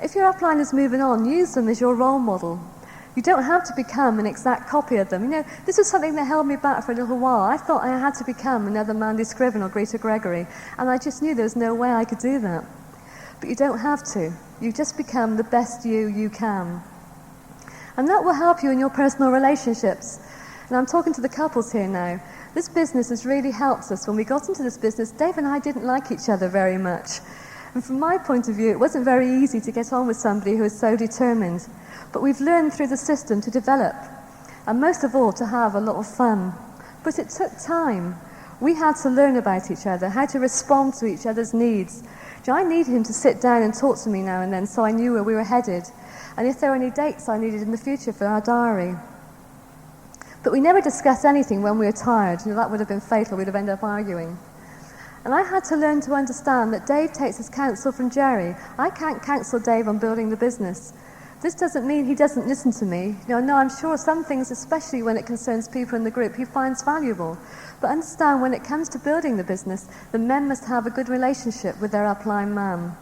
If your upline is moving on, use them as your role model. You don't have to become an exact copy of them. You know, this was something that held me back for a little while. I thought I had to become another Mandy Scriven or Greta Gregory, and I just knew there was no way I could do that. But you don't have to. You just become the best you can. And that will help you in your personal relationships. And I'm talking to the couples here now. This business has really helped us. When we got into this business, Dave and I didn't like each other very much. And from my point of view, it wasn't very easy to get on with somebody who is so determined. But we've learned through the system to develop, and most of all, to have a lot of fun. But it took time. We had to learn about each other, how to respond to each other's needs. I need him to sit down and talk to me now and then so I knew where we were headed, and if there were any dates I needed in the future for our diary. But we never discussed anything when we were tired. You know, that would have been fatal. We'd have ended up arguing. And I had to learn to understand that Dave takes his counsel from Jerry. I can't counsel Dave on building the business. This doesn't mean he doesn't listen to me. No, I'm sure some things, especially when it concerns people in the group, he finds valuable. But understand, when it comes to building the business, the men must have a good relationship with their upline man.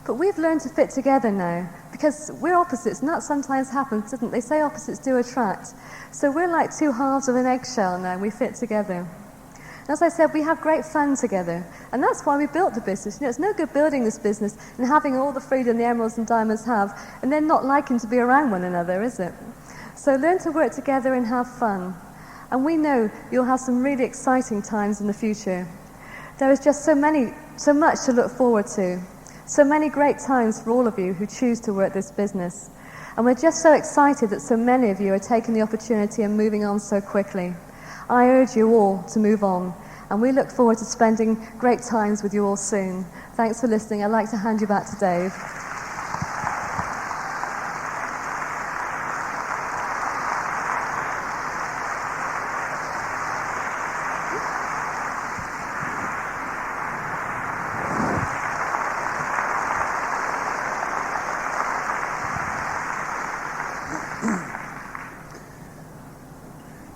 But we've learned to fit together now, because we're opposites, and that sometimes happens, doesn't it? They say opposites do attract. So we're like two halves of an eggshell now, we fit together. And as I said, we have great fun together, and that's why we built the business. You know, it's no good building this business and having all the freedom the emeralds and diamonds have, and then not liking to be around one another, is it? So learn to work together and have fun. And we know you'll have some really exciting times in the future. There is just so much to look forward to. So many great times for all of you who choose to work this business. And we're just so excited that so many of you are taking the opportunity and moving on so quickly. I urge you all to move on, and we look forward to spending great times with you all soon. Thanks for listening. I'd like to hand you back to Dave.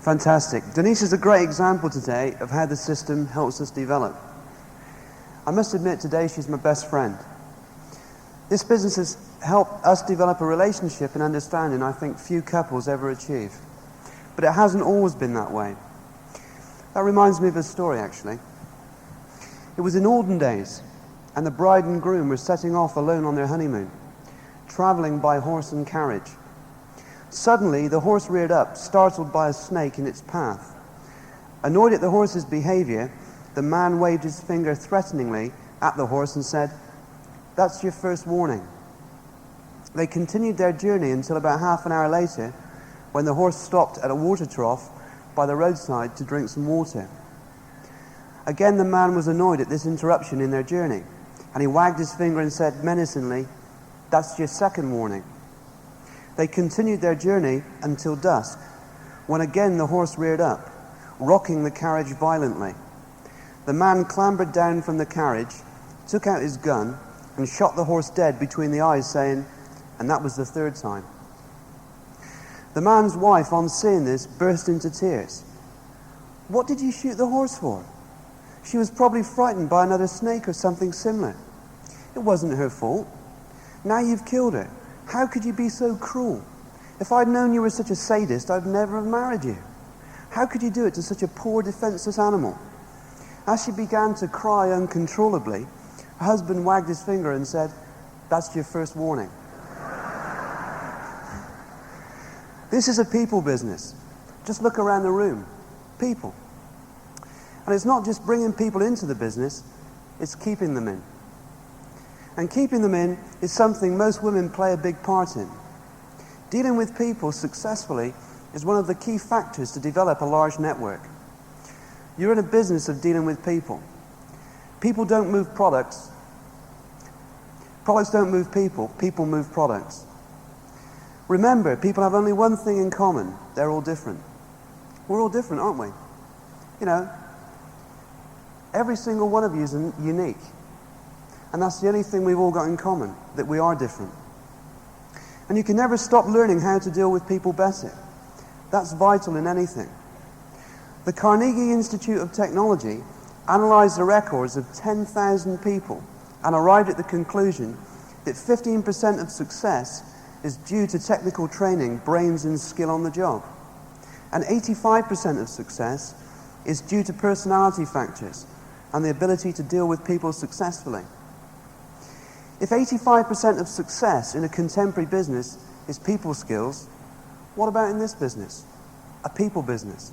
Fantastic. Denise is a great example today of how the system helps us develop. I must admit today she's my best friend. This business has helped us develop a relationship and understanding I think few couples ever achieve. But it hasn't always been that way. That reminds me of a story, actually. It was in olden days, and the bride and groom were setting off alone on their honeymoon, travelling by horse and carriage. Suddenly, the horse reared up, startled by a snake in its path. Annoyed at the horse's behavior, the man waved his finger threateningly at the horse and said, "That's your first warning." They continued their journey until about half an hour later, when the horse stopped at a water trough by the roadside to drink some water. Again, the man was annoyed at this interruption in their journey, and he wagged his finger and said menacingly, "That's your second warning." They continued their journey until dusk, when again the horse reared up, rocking the carriage violently. The man clambered down from the carriage, took out his gun, and shot the horse dead between the eyes, saying, "And that was the third time." The man's wife, on seeing this, burst into tears. "What did you shoot the horse for? She was probably frightened by another snake or something similar. It wasn't her fault. Now you've killed her. How could you be so cruel? If I'd known you were such a sadist, I'd never have married you. How could you do it to such a poor, defenseless animal?" As she began to cry uncontrollably, her husband wagged his finger and said, "That's your first warning." This is a people business. Just look around the room. People. And it's not just bringing people into the business, it's keeping them in. And keeping them in is something most women play a big part in. Dealing with people successfully is one of the key factors to develop a large network. You're in a business of dealing with people. People don't move products. Products don't move people. People move products. Remember, people have only one thing in common. They're all different. We're all different, aren't we? You know, every single one of you is unique. And that's the only thing we've all got in common, that we are different. And you can never stop learning how to deal with people better. That's vital in anything. The Carnegie Institute of Technology analyzed the records of 10,000 people and arrived at the conclusion that 15% of success is due to technical training, brains and skill on the job. And 85% of success is due to personality factors and the ability to deal with people successfully. If 85% of success in a contemporary business is people skills, what about in this business? A people business.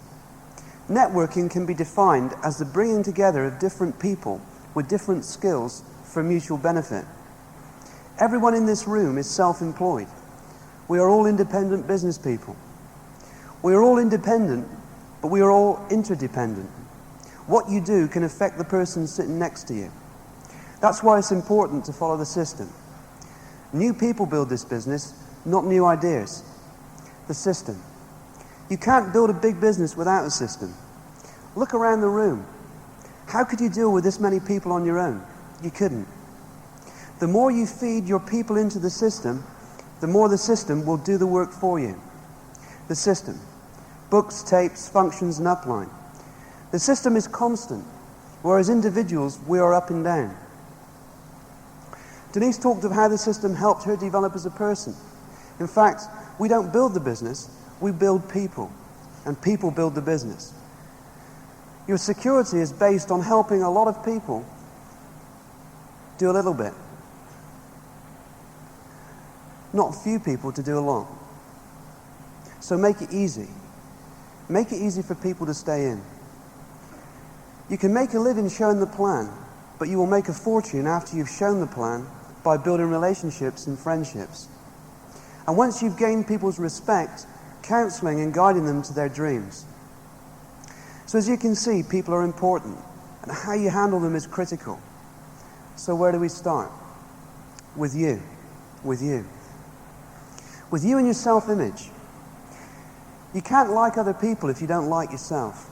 Networking can be defined as the bringing together of different people with different skills for mutual benefit. Everyone in this room is self-employed. We are all independent business people. We are all independent, but we are all interdependent. What you do can affect the person sitting next to you. That's why it's important to follow the system. New people build this business, not new ideas. The system. You can't build a big business without a system. Look around the room. How could you deal with this many people on your own? You couldn't. The more you feed your people into the system, the more the system will do the work for you. The system. Books, tapes, functions, and upline. The system is constant, whereas individuals, we are up and down. Denise talked of how the system helped her develop as a person. In fact, we don't build the business, we build people, and people build the business. Your security is based on helping a lot of people do a little bit. Not a few people to do a lot. So make it easy. Make it easy for people to stay in. You can make a living showing the plan, but you will make a fortune after you've shown the plan by building relationships and friendships. And once you've gained people's respect, counseling and guiding them to their dreams. So as you can see, people are important, and how you handle them is critical. So where do we start? With you. With you. With you and your self-image. You can't like other people if you don't like yourself.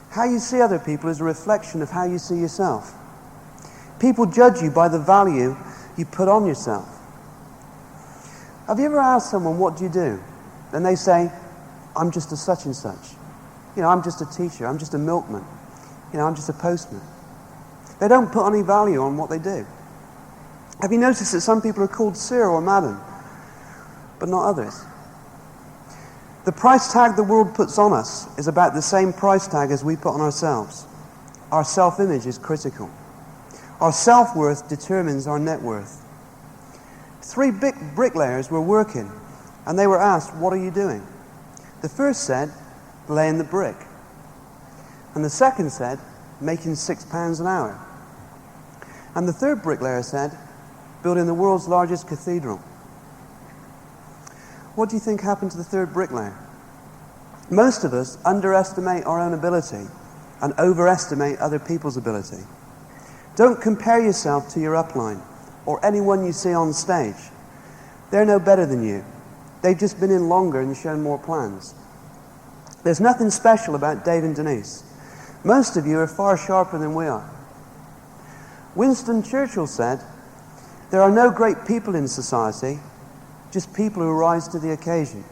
How you see other people is a reflection of how you see yourself. People judge you by the value you put on yourself. Have you ever asked someone, what do you do? And they say, I'm just a such and such. You know, I'm just a teacher, I'm just a milkman. You know, I'm just a postman. They don't put any value on what they do. Have you noticed that some people are called sir or madam, but not others? The price tag the world puts on us is about the same price tag as we put on ourselves. Our self-image is critical. Our self-worth determines our net worth. 3 big bricklayers were working, and they were asked, what are you doing? The first said, laying the brick. And the second said, making £6 an hour. And the third bricklayer said, building the world's largest cathedral. What do you think happened to the third bricklayer? Most of us underestimate our own ability and overestimate other people's ability. Don't compare yourself to your upline or anyone you see on stage. They're no better than you. They've just been in longer and shown more plans. There's nothing special about Dave and Denise. Most of you are far sharper than we are. Winston Churchill said, there are no great people in society, just people who rise to the occasion.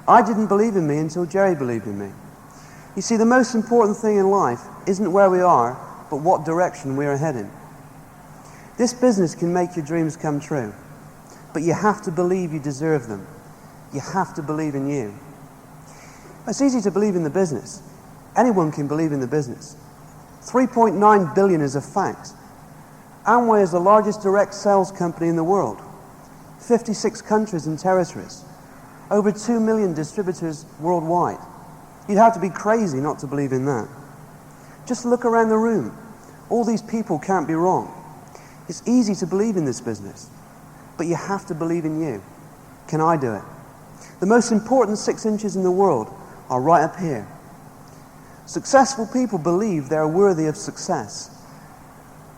I didn't believe in me until Jerry believed in me. You see, the most important thing in life isn't where we are, but what direction we are heading. This business can make your dreams come true, but you have to believe you deserve them. You have to believe in you. It's easy to believe in the business. Anyone can believe in the business. 3.9 billion is a fact. Amway is the largest direct sales company in the world. 56 countries and territories. Over 2 million distributors worldwide. You'd have to be crazy not to believe in that. Just look around the room. All these people can't be wrong. It's easy to believe in this business, but you have to believe in you. Can I do it? The most important 6 inches in the world are right up here. Successful people believe they are worthy of success.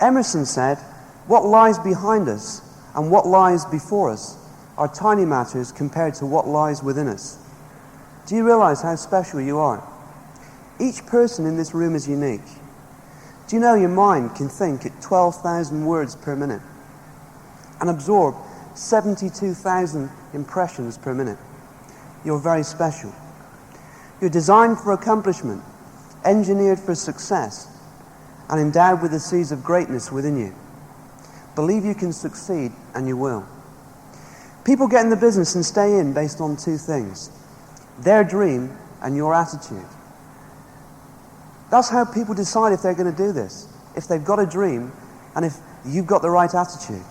Emerson said, what lies behind us and what lies before us are tiny matters compared to what lies within us. Do you realize how special you are? Each person in this room is unique. Do you know your mind can think at 12,000 words per minute and absorb 72,000 impressions per minute? You're very special. You're designed for accomplishment, engineered for success, and endowed with the seeds of greatness within you. Believe you can succeed, and you will. People get in the business and stay in based on two things: their dream and your attitude. That's how people decide if they're going to do this. If they've got a dream and if you've got the right attitude.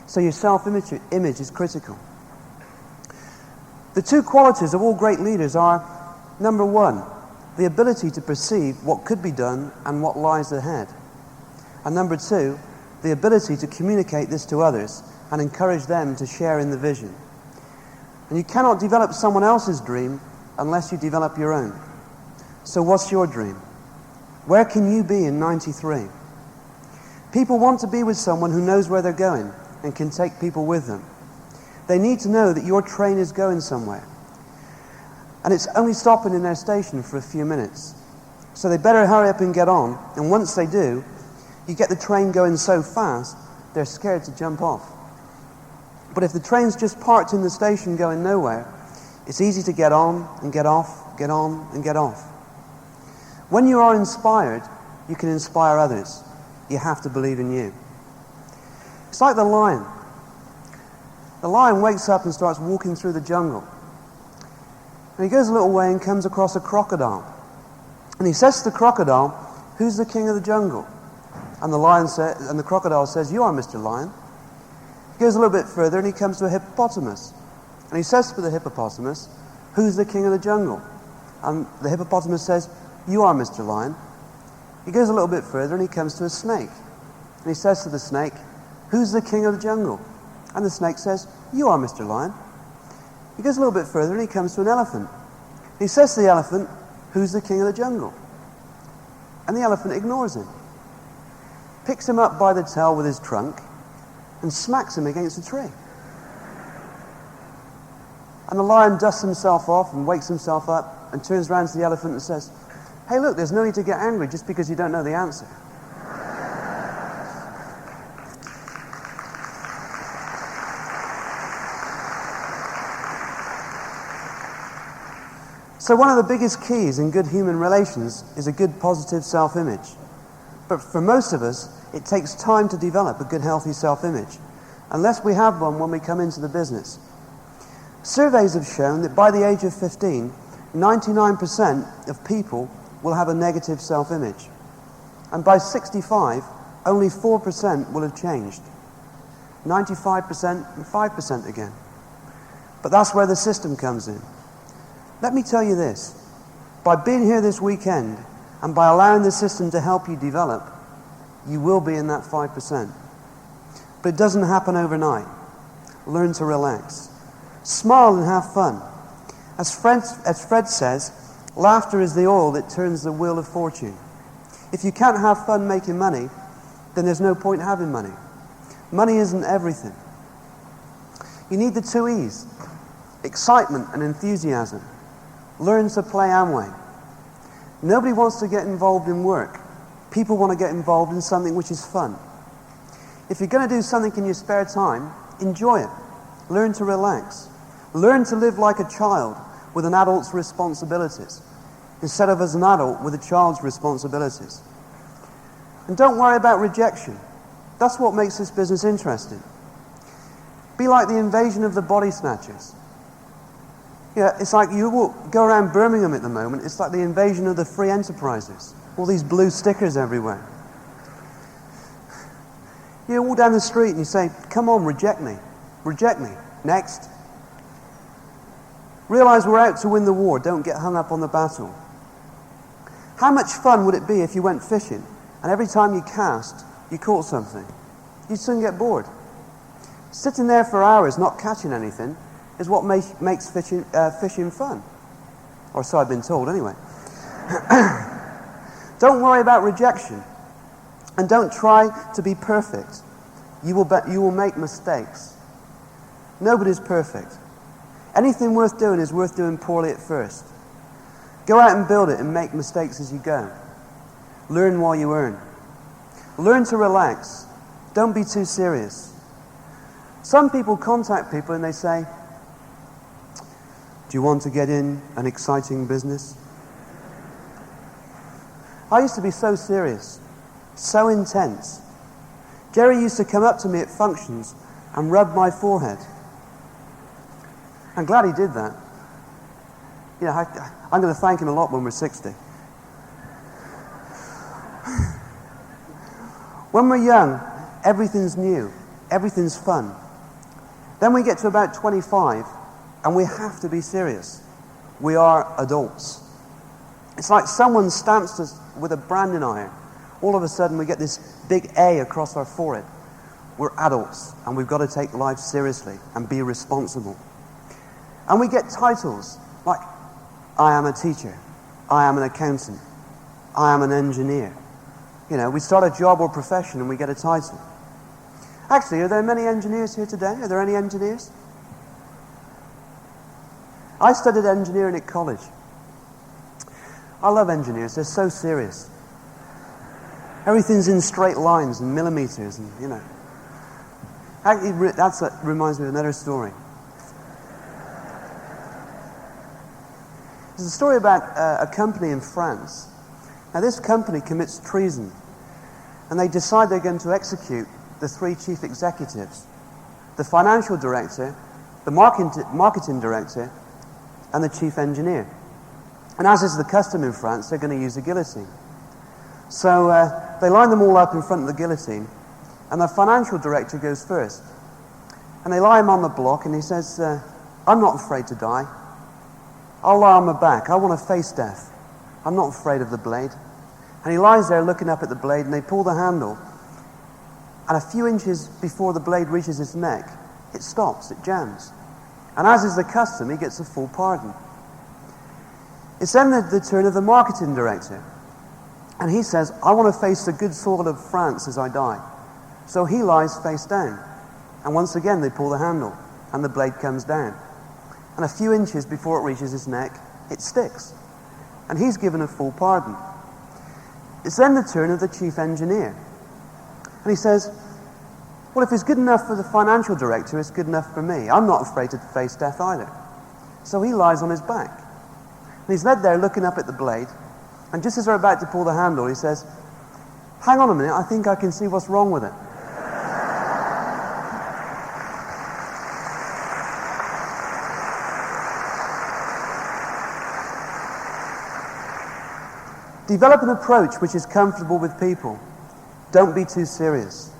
So your self-image is critical. The two qualities of all great leaders are, number one, the ability to perceive what could be done and what lies ahead. And number two, the ability to communicate this to others and encourage them to share in the vision. And you cannot develop someone else's dream unless you develop your own. So what's your dream? Where can you be in 93? People want to be with someone who knows where they're going and can take people with them. They need to know that your train is going somewhere. And it's only stopping in their station for a few minutes. So they better hurry up and get on. And once they do, you get the train going so fast, they're scared to jump off. But if the train's just parked in the station going nowhere, it's easy to get on and get off, get on and get off. When you are inspired, you can inspire others. You have to believe in you. It's like the lion. The lion wakes up and starts walking through the jungle. And he goes a little way and comes across a crocodile. And he says to the crocodile, "Who's the king of the jungle?" And the crocodile says, "You are, Mr. Lion." He goes a little bit further and he comes to a hippopotamus. And he says to the hippopotamus, "Who's the king of the jungle?" And the hippopotamus says, "You are, Mr. Lion." He goes a little bit further and he comes to a snake. And he says to the snake, "Who's the king of the jungle?" And the snake says, "You are, Mr. Lion." He goes a little bit further and he comes to an elephant. He says to the elephant, "Who's the king of the jungle?" And the elephant ignores him, picks him up by the tail with his trunk, and smacks him against a tree. And the lion dusts himself off and wakes himself up and turns around to the elephant and says, "Hey, look, there's no need to get angry just because you don't know the answer." So one of the biggest keys in good human relations is a good positive self-image. But for most of us, it takes time to develop a good healthy self-image, unless we have one when we come into the business. Surveys have shown that by the age of 15, 99% of people will have a negative self-image. And by 65, only 4% will have changed. 95% and 5% again. But that's where the system comes in. Let me tell you this, by being here this weekend and by allowing the system to help you develop, you will be in that 5%. But it doesn't happen overnight. Learn to relax. Smile and have fun. As Fred says, laughter is the oil that turns the wheel of fortune. If you can't have fun making money, then there's no point having money. Money isn't everything. You need the two E's, excitement and enthusiasm. Learn to play Amway. Nobody wants to get involved in work. People want to get involved in something which is fun. If you're going to do something in your spare time, enjoy it. Learn to relax. Learn to live like a child with an adult's responsibilities, instead of as an adult with a child's responsibilities. And don't worry about rejection. That's what makes this business interesting. Be like the invasion of the body snatchers. Yeah, it's like you go around Birmingham at the moment, it's like the invasion of the free enterprises. All these blue stickers everywhere. You walk down the street and you say, "Come on, reject me. Reject me. Next." Realize we're out to win the war. Don't get hung up on the battle. How much fun would it be if you went fishing and every time you cast, you caught something? You'd soon get bored. Sitting there for hours not catching anything is what makes fishing fun. Or so I've been told anyway. Don't worry about rejection. And don't try to be perfect. You will make mistakes. Nobody's perfect. Anything worth doing is worth doing poorly at first. Go out and build it and make mistakes as you go. Learn while you earn. Learn to relax. Don't be too serious. Some people contact people and they say, "Do you want to get in an exciting business?" I used to be so serious, so intense. Jerry used to come up to me at functions and rub my forehead. I'm glad he did that. You know, I'm going to thank him a lot when we're 60. When we're young, everything's new, everything's fun. Then we get to about 25, and we have to be serious. We are adults. It's like someone stamps us with a branding iron. All of a sudden, we get this big A across our forehead. We're adults, and we've got to take life seriously and be responsible. And we get titles like, I am a teacher, I am an accountant, I am an engineer. You know, we start a job or profession and we get a title. Actually, are there many engineers here today? Are there any engineers? I studied engineering at college. I love engineers, they're so serious. Everything's in straight lines and millimeters and, you know. Actually, that reminds me of another story. There's a story about a company in France. Now this company commits treason, and they decide they're going to execute the 3 chief executives, the financial director, the marketing director, and the chief engineer. And as is the custom in France, they're going to use a guillotine. So they line them all up in front of the guillotine, and the financial director goes first. And they lie him on the block, and he says, I'm not afraid to die. I'll lie on my back. I want to face death. I'm not afraid of the blade. And he lies there looking up at the blade, and they pull the handle. And a few inches before the blade reaches his neck, it stops, it jams. And as is the custom, he gets a full pardon. It's then the turn of the marketing director. And he says, I want to face the good soil of France as I die. So he lies face down. And once again, they pull the handle, and the blade comes down. And a few inches before it reaches his neck, it sticks. And he's given a full pardon. It's then the turn of the chief engineer. And he says, well, if it's good enough for the financial director, it's good enough for me. I'm not afraid to face death either. So he lies on his back. And he's led there looking up at the blade. And just as they're about to pull the handle, he says, hang on a minute, I think I can see what's wrong with it. Develop an approach which is comfortable with people. Don't be too serious.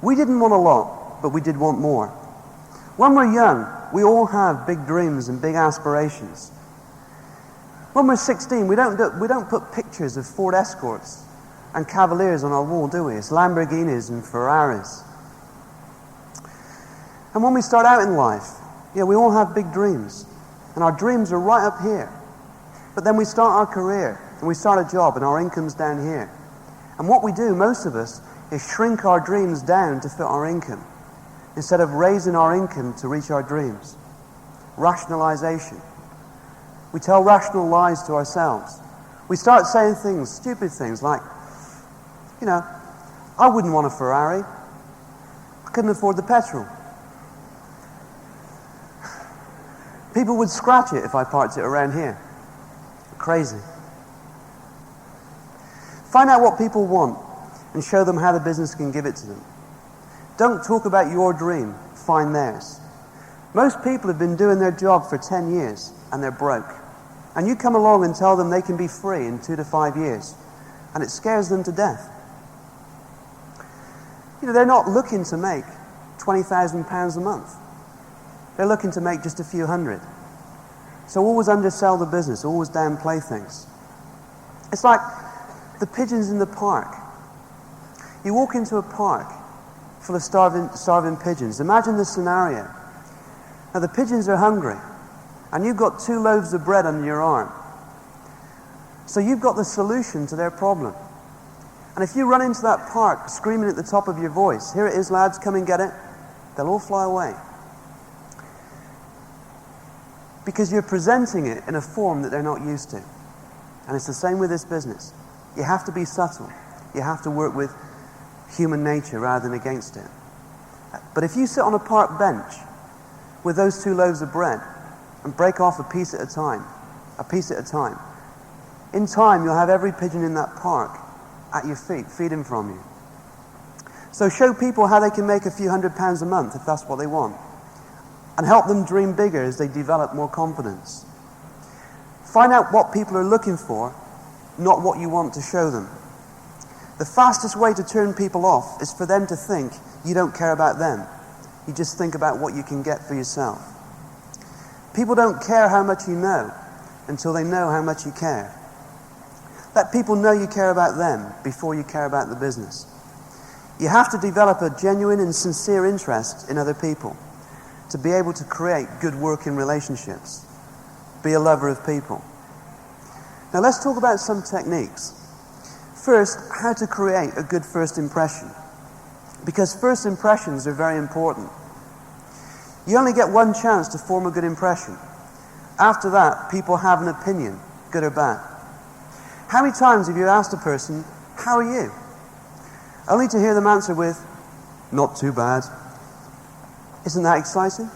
We didn't want a lot, but we did want more. When we're young, we all have big dreams and big aspirations. When we're 16, we don't put pictures of Ford Escorts and Cavaliers on our wall, do we? It's Lamborghinis and Ferraris. And when we start out in life, yeah, we all have big dreams. And our dreams are right up here. But then we start our career, and we start a job, and our income's down here. And what we do, most of us, is shrink our dreams down to fit our income, instead of raising our income to reach our dreams. Rationalization. We tell rational lies to ourselves. We start saying things, stupid things like, you know, I wouldn't want a Ferrari. I couldn't afford the petrol. People would scratch it if I parked it around here. Crazy. Find out what people want and show them how the business can give it to them. Don't talk about your dream, find theirs. Most people have been doing their job for 10 years and they're broke. And you come along and tell them they can be free in 2 to 5 years, and it scares them to death. You know, they're not looking to make £20,000 a month. They're looking to make just a few hundred. So always undersell the business, always downplay things. It's like the pigeons in the park. You walk into a park full of starving pigeons. Imagine the scenario. Now the pigeons are hungry, and you've got 2 loaves of bread under your arm. So you've got the solution to their problem. And if you run into that park screaming at the top of your voice, here it is lads, come and get it, they'll all fly away. Because you're presenting it in a form that they're not used to. And it's the same with this business. You have to be subtle. You have to work with human nature rather than against it. But if you sit on a park bench with those 2 loaves of bread and break off a piece at a time, in time you'll have every pigeon in that park at your feet, feeding from you. So show people how they can make a few £100s a month if that's what they want. And help them dream bigger as they develop more confidence. Find out what people are looking for, not what you want to show them. The fastest way to turn people off is for them to think you don't care about them. You just think about what you can get for yourself. People don't care how much you know until they know how much you care. Let people know you care about them before you care about the business. You have to develop a genuine and sincere interest in other people to be able to create good working relationships. Be a lover of people. Now let's talk about some techniques. First, how to create a good first impression. Because first impressions are very important. You only get one chance to form a good impression. After that, people have an opinion, good or bad. How many times have you asked a person, "How are you?" Only to hear them answer with, "Not too bad." Isn't that exciting?